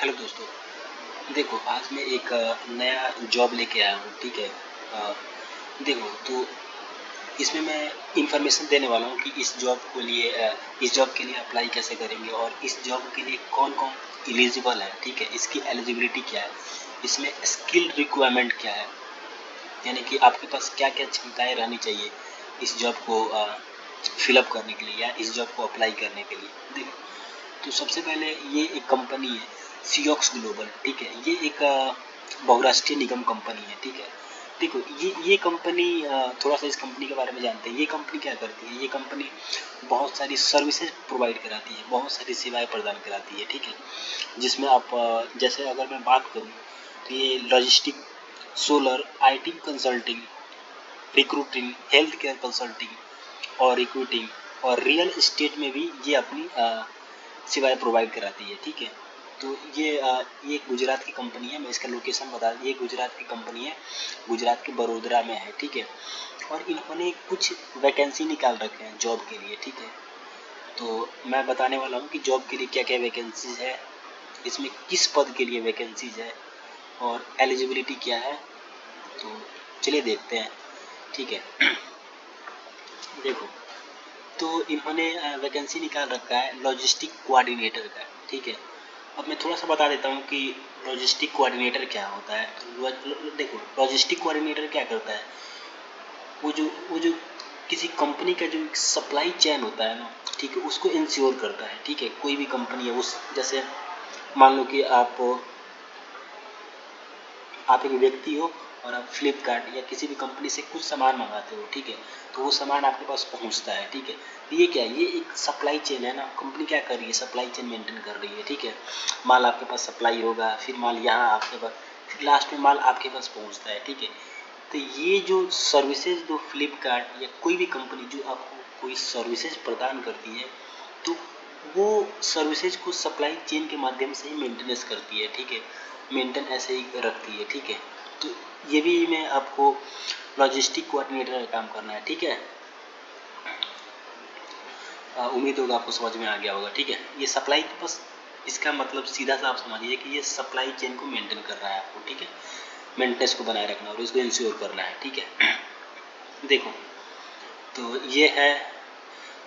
Hello दोस्तों, देखो आज मैं एक नया जॉब लेके आया हूँ। ठीक है। देखो तो इसमें मैं इंफॉर्मेशन देने वाला हूँ कि इस जॉब के लिए अप्लाई कैसे करेंगे और इस जॉब के लिए कौन कौन एलिजिबल है। ठीक है, इसकी एलिजिबिलिटी क्या है, इसमें स्किल रिक्वायरमेंट क्या है, यानी कि आपके पास क्या क्या क्षमताएँ रहनी चाहिए इस जॉब को फिलअप करने के लिए या इस जॉब को अप्लाई करने के लिए। देखो तो सबसे पहले ये एक कंपनी है सियोक्स ग्लोबल। ठीक है, ये एक बहुराष्ट्रीय निगम कंपनी है। ठीक है, देखो ये कंपनी थोड़ा सा इस कंपनी के बारे में जानते हैं। ये कंपनी क्या करती है, ये कंपनी बहुत सारी सर्विसेज प्रोवाइड कराती है, बहुत सारी सेवाएं प्रदान कराती है। ठीक है, जिसमें आप जैसे अगर मैं बात करूँ तो ये logistic, solar, IT consulting, recruiting, health care consulting और रिक्रूटिंग और रियल एस्टेट में भी ये अपनी सेवाएं प्रोवाइड कराती है। ठीक है, तो ये गुजरात की कंपनी है। मैं इसका लोकेशन बता दूँ, ये गुजरात की कंपनी है, गुजरात के बड़ोदरा में है। ठीक है, और इन्होंने कुछ वैकेंसी निकाल रखे हैं जॉब के लिए। ठीक है, तो मैं बताने वाला हूँ कि जॉब के लिए क्या क्या वैकेंसीज है, इसमें किस पद के लिए वैकेंसीज है और एलिजिबिलिटी क्या है। तो चलिए देखते हैं। ठीक है, देखो तो इन्होंने वैकेंसी निकाल रखा है लॉजिस्टिक कोऑर्डिनेटर का। ठीक है, अब मैं थोड़ा सा बता देता हूँ कि लॉजिस्टिक कोऑर्डिनेटर क्या होता है। तो देखो लॉजिस्टिक कोऑर्डिनेटर क्या करता है, वो जो किसी कंपनी का जो सप्लाई चेन होता है ना, ठीक है, उसको इंश्योर करता है। ठीक है, कोई भी कंपनी है उस, जैसे मान लो कि आप एक व्यक्ति हो और आप फ्लिपकार्ट या किसी भी कंपनी से कुछ सामान मंगाते हो। ठीक है, तो वो सामान आपके पास पहुंचता है। ठीक है, तो ये क्या है, ये एक सप्लाई चेन है ना। कंपनी क्या कर रही है, सप्लाई चेन मेंटेन कर रही है। ठीक है, माल आपके पास सप्लाई होगा, फिर माल यहाँ आपके पास, फिर लास्ट में माल आपके पास पहुँचता है। ठीक है, तो ये जो सर्विसेज जो फ्लिपकार्ट या कोई भी कंपनी जो आपको कोई सर्विसेज प्रदान करती है, तो वो सर्विसेज को सप्लाई चेन के माध्यम से ही मेंटेनेंस करती है। ठीक है, मेंटेन ऐसे ही रखती है। ठीक है, तो ये भी मैं आपको लॉजिस्टिक कोऑर्डिनेटर का काम करना है। ठीक है, उम्मीद होगा आपको समझ में आ गया होगा। ठीक है, ये सप्लाई, बस इसका मतलब सीधा सा आप समझिए कि ये सप्लाई चेन को मेंटेन कर रहा है आपको। ठीक है, मेंटेनेंस को बनाए रखना और इसको इंश्योर करना है। ठीक है, देखो तो ये है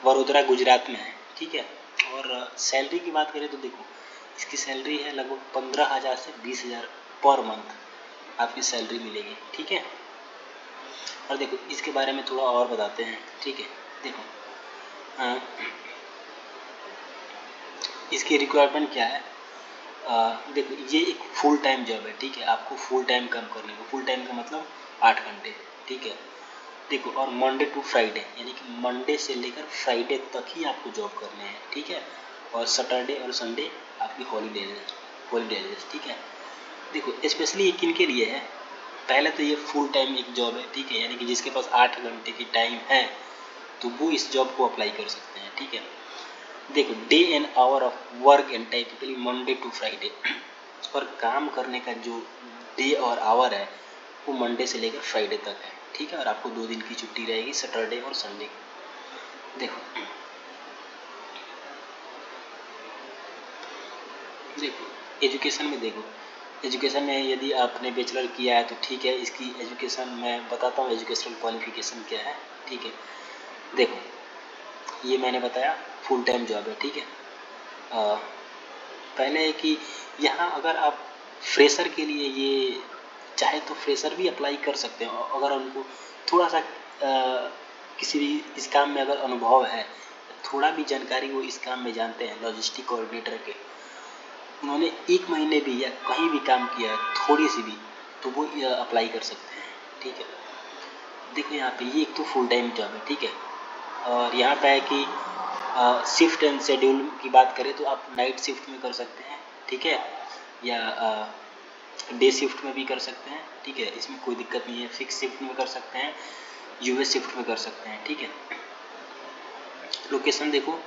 वडोदरा गुजरात में है। ठीक है, और सैलरी की बात करें तो देखो इसकी सैलरी है लगभग 15,000 से 20,000 पर मंथ आपकी सैलरी मिलेगी। ठीक है, और देखो इसके बारे में थोड़ा और बताते हैं। ठीक है, देखो इसकी रिक्वायरमेंट क्या है। देखो ये एक फुल टाइम जॉब है। ठीक है, आपको फुल टाइम काम करने को, फुल टाइम का मतलब 8 घंटे। ठीक है, देखो और मंडे टू फ्राइडे, यानी कि मंडे से लेकर फ्राइडे तक ही आपको जॉब करने हैं। ठीक है, और सैटरडे और संडे आपकी हॉलीडेज। ठीक है, देखो स्पेशली ये किन के लिए है, पहले तो ये फुल टाइम एक जॉब है। ठीक है, यानी कि जिसके पास 8 घंटे की टाइम है तो वो इस जॉब को अप्लाई कर सकते हैं। ठीक है, देखो day and hour of work and typically Monday to Friday, और काम करने का जो डे और आवर है वो मंडे से लेकर फ्राइडे तक है। ठीक है, और आपको 2 दिन की छुट्टी रहेगी, सैटरडे और संडे। देखो देखो एजुकेशन में, देखो एजुकेशन में यदि आपने बैचलर किया है तो ठीक है, इसकी एजुकेशन मैं बताता हूँ एजुकेशनल क्वालिफिकेशन क्या है। ठीक है, देखो ये मैंने बताया फुल टाइम जॉब है। ठीक है, पहले है कि यहाँ अगर आप फ्रेशर के लिए ये चाहे तो फ्रेशर भी अप्लाई कर सकते हो, अगर उनको थोड़ा सा किसी भी इस काम में अगर अनुभव है, थोड़ा भी जानकारी वो इस काम में जानते हैं लॉजिस्टिक कोऑर्डिनेटर के, उन्होंने 1 महीने भी या कहीं भी काम किया है थोड़ी सी भी, तो वो अप्लाई कर सकते हैं। ठीक है, देखो यहाँ पे ये एक तो फुल टाइम जॉब है। ठीक है, और यहाँ पे है कि शिफ्ट एंड शेड्यूल की बात करें तो आप नाइट शिफ्ट में कर सकते हैं। ठीक है, या डे शिफ्ट में भी कर सकते हैं। ठीक है, इसमें कोई दिक्कत नहीं है। फिक्स शिफ्ट में कर सकते हैं, यूएस शिफ्ट में कर सकते हैं। ठीक है, लोकेशन देखो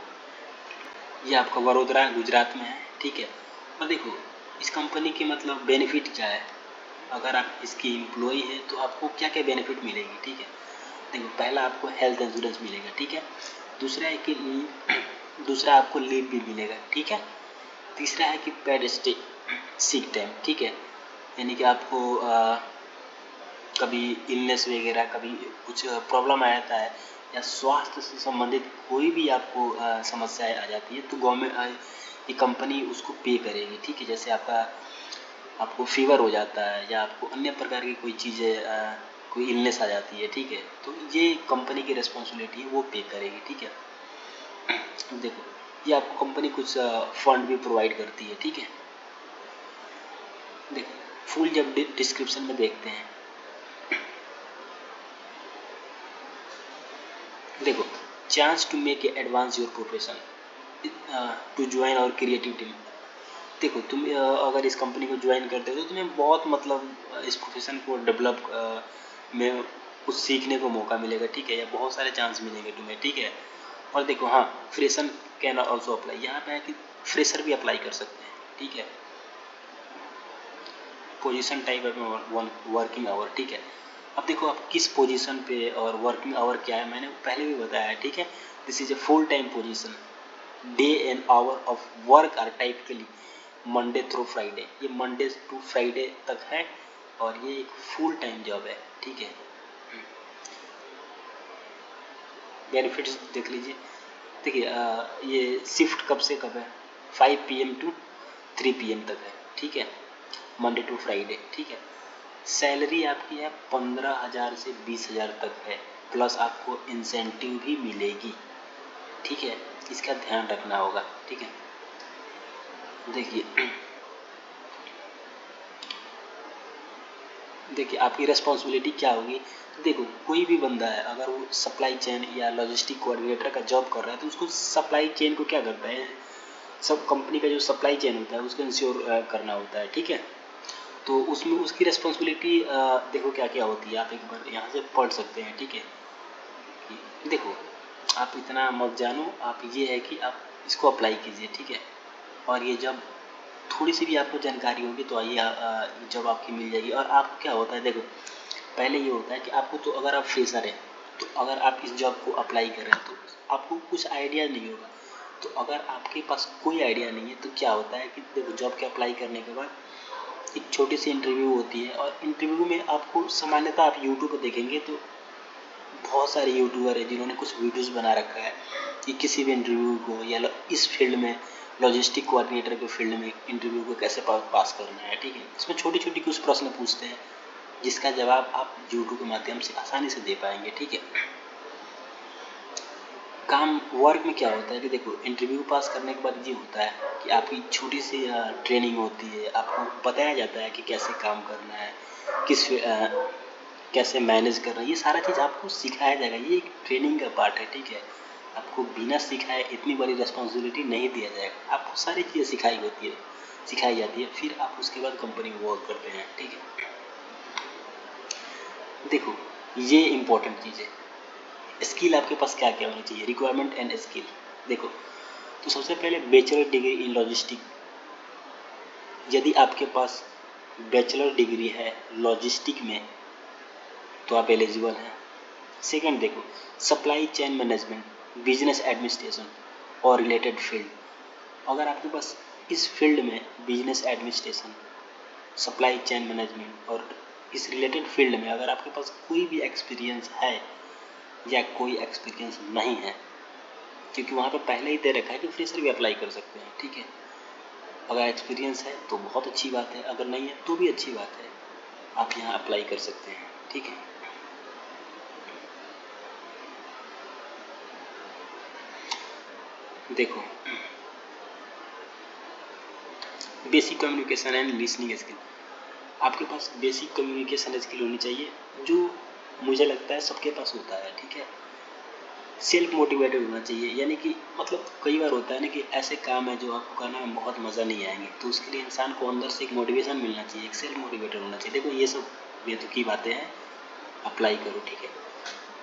ये आपका वडोदरा गुजरात में है। ठीक है, और देखो इस कंपनी की मतलब बेनिफिट क्या है, अगर आप इसकी एम्प्लॉई है तो आपको क्या क्या बेनिफिट मिलेगी। ठीक है, देखो पहला आपको हेल्थ इंश्योरेंस मिलेगा। ठीक है, दूसरा है कि दूसरा आपको लीव भी मिलेगा। ठीक है, तीसरा है कि पेड स्टे, सिक टाइम, ठीक है। यानी कि आपको कभी इलनेस वगैरह, कभी कुछ प्रॉब्लम आ जाता है या स्वास्थ्य से संबंधित कोई भी आपको समस्याएं आ जाती है तो गवर्नमेंट ये कंपनी उसको पे करेगी, ठीक है। जैसे आपको फीवर हो जाता है या आपको अन्य प्रकार की कोई चीज़ें कोई इलनेस आ जाती है, ठीक है, तो ये कंपनी की रिस्पॉन्सिबिलिटी है, वो पे करेगी, ठीक है। देखो ये आपको कंपनी कुछ फंड भी प्रोवाइड करती है, ठीक है। देखो फुल जब डिस्क्रिप्शन में देखते हैं, देखो chance to make advance your profession to join our creative team. देखो तुम अगर इस कंपनी को ज्वाइन करते हो तो तुम्हें बहुत मतलब इस प्रोफेशन को डेवलप में कुछ सीखने को मौका मिलेगा, ठीक है, या बहुत सारे चांस मिलेंगे तुम्हें, ठीक है। और देखो हाँ, फ्रेशर कैन ऑल्सो अप्लाई, यहाँ पे है कि फ्रेशर भी अप्लाई कर सकते हैं, ठीक है। पोजीशन टाइप है वर्किंग आवर, ठीक है। अब देखो आप किस पोजीशन पे और वर्किंग आवर क्या है, मैंने पहले भी बताया है, ठीक है। This is a full time position, day and hour of work are typically Monday through Friday, ये मंडे टू फ्राइडे तक है और ये एक फुल टाइम जॉब है, ठीक है। बेनिफिट्स देख लीजिए, देखिए ये शिफ्ट कब से कब है, 5 PM टू 3 PM तक है, ठीक है, मंडे टू फ्राइडे, ठीक है। सैलरी आपकी है 15,000 से 20,000 तक है, प्लस आपको इंसेंटिव भी मिलेगी, ठीक है, इसका ध्यान रखना होगा, ठीक है। देखिए आपकी रिस्पॉन्सिबिलिटी क्या होगी, तो देखो कोई भी बंदा है अगर वो सप्लाई चेन या लॉजिस्टिक कोऑर्डिनेटर का जॉब कर रहा है तो उसको सप्लाई चेन को क्या करता है, सब कंपनी का जो सप्लाई चेन होता है उसको इंश्योर करना होता है, ठीक है। तो उसमें उसकी रिस्पॉन्सिबिलिटी देखो क्या क्या होती है, आप एक बार यहाँ से पढ़ सकते हैं, ठीक है। देखो आप इतना मत जानो, आप ये है कि आप इसको अप्लाई कीजिए, ठीक है। और ये जब थोड़ी सी भी आपको जानकारी होगी तो आइए जब आपकी मिल जाएगी। और आपको क्या होता है, देखो पहले ये होता है कि आपको, तो अगर आप फ्रेशर हैं तो अगर आप इस जॉब को अप्लाई कर रहे हैं तो आपको कुछ आइडिया नहीं होगा। तो अगर आपके पास कोई आइडिया नहीं है तो क्या होता है कि देखो जॉब के अप्लाई करने के बाद एक छोटी सी इंटरव्यू होती है और इंटरव्यू में आपको सामान्यतः आप यूट्यूब पर देखेंगे तो बहुत सारे यूट्यूबर हैं जिन्होंने कुछ वीडियोस बना रखा है कि किसी भी इंटरव्यू को या इस फील्ड में लॉजिस्टिक कोऑर्डिनेटर के फील्ड में इंटरव्यू को कैसे पास करना है, ठीक है। इसमें छोटी छोटी कुछ प्रश्न पूछते हैं जिसका जवाब आप यूट्यूब के माध्यम से आसानी से दे पाएंगे, ठीक है। काम वर्क में क्या होता है कि देखो इंटरव्यू पास करने के बाद ये होता है कि आपकी छोटी सी ट्रेनिंग होती है, आपको बताया जाता है कि कैसे काम करना है, कैसे मैनेज करना है, ये सारा चीज़ आपको सिखाया जाएगा, ये एक ट्रेनिंग का पार्ट है, ठीक है। आपको बिना सिखाए इतनी बड़ी रिस्पॉन्सिबिलिटी नहीं दिया जाएगा, आपको सारी चीज़ें सिखाई जाती है, फिर आप उसके बाद कंपनी में वर्क करते हैं, ठीक है। देखो ये इम्पोर्टेंट चीज़ है, स्किल आपके पास क्या क्या होनी चाहिए, रिक्वायरमेंट एंड स्किल। देखो तो सबसे पहले बैचलर डिग्री इन लॉजिस्टिक, यदि आपके पास बैचलर डिग्री है लॉजिस्टिक में तो आप एलिजिबल हैं। सेकंड देखो supply chain management, business administration और रिलेटेड फील्ड, अगर आपके पास इस फील्ड में business administration, supply chain management और इस रिलेटेड फील्ड में अगर आपके पास कोई भी एक्सपीरियंस है या कोई एक्सपीरियंस नहीं है, क्योंकि वहाँ पे पहले ही दे रखा है कि फ्रेशर भी अप्लाई कर सकते हैं, ठीक है। अगर एक्सपीरियंस है तो बहुत अच्छी बात है, अगर नहीं है तो भी अच्छी बात है, आप यहाँ अप्लाई कर सकते हैं, ठीक है। देखो basic communication and listening skill, आपके पास बेसिक कम्युनिकेशन स्किल होनी चाहिए जो मुझे लगता है सबके पास होता है, ठीक है। सेल्फ मोटिवेटेड होना चाहिए, यानी कि मतलब कई बार होता है ना कि ऐसे काम है जो आपको करने में बहुत मज़ा नहीं आएंगे, तो उसके लिए इंसान को अंदर से एक मोटिवेशन मिलना चाहिए, एक सेल्फ मोटिवेटेड होना चाहिए। देखो ये सब बेतुकी बातें हैं, अप्लाई करो, ठीक है,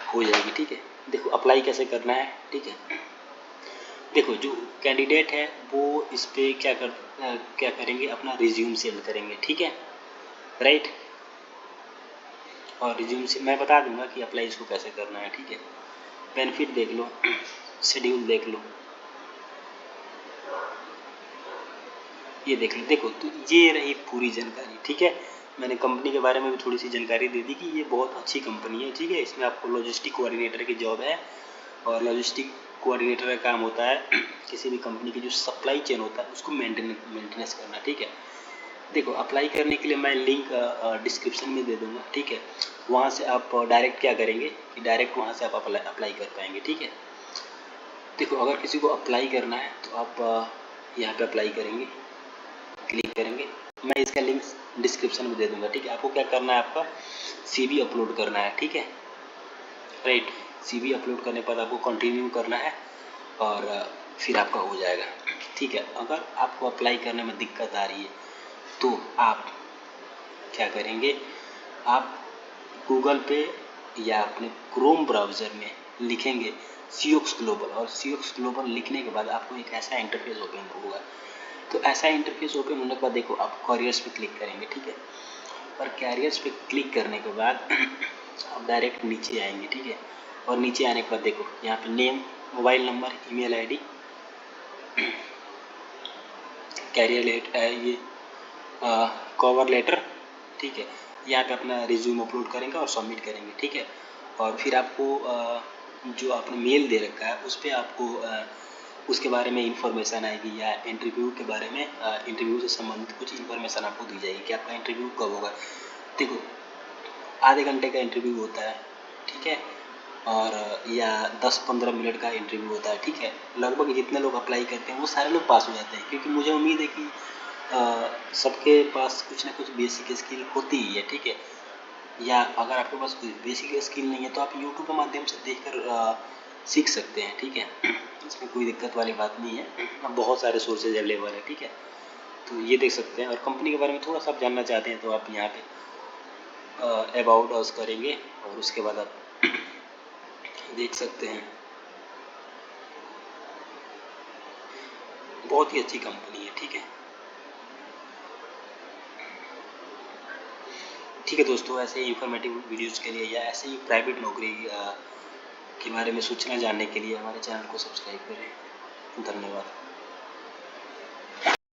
हो जाएगी, ठीक है। देखो अप्लाई कैसे करना है, ठीक है। देखो जो कैंडिडेट है वो इस पर क्या करेंगे, अपना रिज्यूम सेंड करेंगे, ठीक है, राइट। और रिज्यूम से मैं बता दूंगा कि अप्लाई इसको कैसे करना है, ठीक है। बेनिफिट देख लो, शेड्यूल देख लो, ये देख लो, देखो तो ये रही पूरी जानकारी, ठीक है। मैंने कंपनी के बारे में भी थोड़ी सी जानकारी दे दी कि ये बहुत अच्छी कंपनी है, ठीक है। इसमें आपको लॉजिस्टिक कोऑर्डिनेटर की जॉब है, और लॉजिस्टिक कोऑर्डिनेटर का काम होता है किसी भी कंपनी की जो सप्लाई चेन होता है उसको मेंटेनेंस करना, ठीक है। देखो अप्लाई करने के लिए मैं लिंक डिस्क्रिप्शन में दे दूंगा, ठीक है। वहाँ से आप डायरेक्ट क्या करेंगे कि डायरेक्ट वहाँ से आप अप्लाई कर पाएंगे, ठीक है। देखो अगर किसी को अप्लाई करना है तो आप यहाँ पे अप्लाई करेंगे, क्लिक करेंगे। मैं इसका लिंक डिस्क्रिप्शन में दे दूंगा, ठीक है। आपको क्या करना है, आपका CV अपलोड करना है, ठीक है, राइट। CV अपलोड करने के बाद आपको कंटिन्यू करना है और फिर आपका हो जाएगा, ठीक है। अगर आपको अप्लाई करने में दिक्कत आ रही है तो आप क्या करेंगे, आप गूगल पे या अपने क्रोम ब्राउज़र में लिखेंगे COX ग्लोबल, और COX ग्लोबल लिखने के बाद आपको एक ऐसा इंटरफेस ओपन होगा। तो ऐसा इंटरफेस ओपन होने के बाद देखो आप करियर्स पे क्लिक करेंगे, ठीक है। और कैरियर्स पे क्लिक करने के बाद आप डायरेक्ट नीचे आएंगे, ठीक है। और नीचे आने के बाद देखो यहाँ पे name, mobile number, email ID, career letter, ये कवर लेटर, ठीक है। यहाँ पे अपना रिज्यूम अपलोड करेंगे और सबमिट करेंगे, ठीक है। और फिर आपको जो आपने मेल दे रखा है उस पर आपको उसके बारे में इंफॉर्मेशन आएगी, या इंटरव्यू के बारे में इंटरव्यू से संबंधित कुछ इंफॉर्मेशन आपको दी जाएगी कि आपका इंटरव्यू कब होगा। देखो आधे घंटे का इंटरव्यू होता है, ठीक है, और या 10-15 मिनट का इंटरव्यू होता है, ठीक है। लगभग जितने लोग अप्लाई करते हैं वो सारे लोग पास हो जाते हैं, क्योंकि मुझे उम्मीद है कि सबके पास कुछ ना कुछ बेसिक स्किल होती ही है, ठीक है। या अगर आपके पास कोई बेसिक स्किल नहीं है तो आप यूट्यूब के माध्यम से देखकर सीख सकते हैं, ठीक है। इसमें कोई दिक्कत वाली बात नहीं है, अब बहुत सारे सोर्सेज अवेलेबल है, ठीक है। तो ये देख सकते हैं। और कंपनी के बारे में थोड़ा सा आप जानना चाहते हैं तो आप यहाँ पे अबाउट अस करेंगे और उसके बाद आप देख सकते हैं। बहुत ही अच्छी कंपनी है, ठीक है। ठीक है दोस्तों, ऐसे ही इंफॉर्मेटिव वीडियोज़ के लिए या ऐसे ही प्राइवेट नौकरी के बारे में सूचना जानने के लिए हमारे चैनल को सब्सक्राइब करें। धन्यवाद।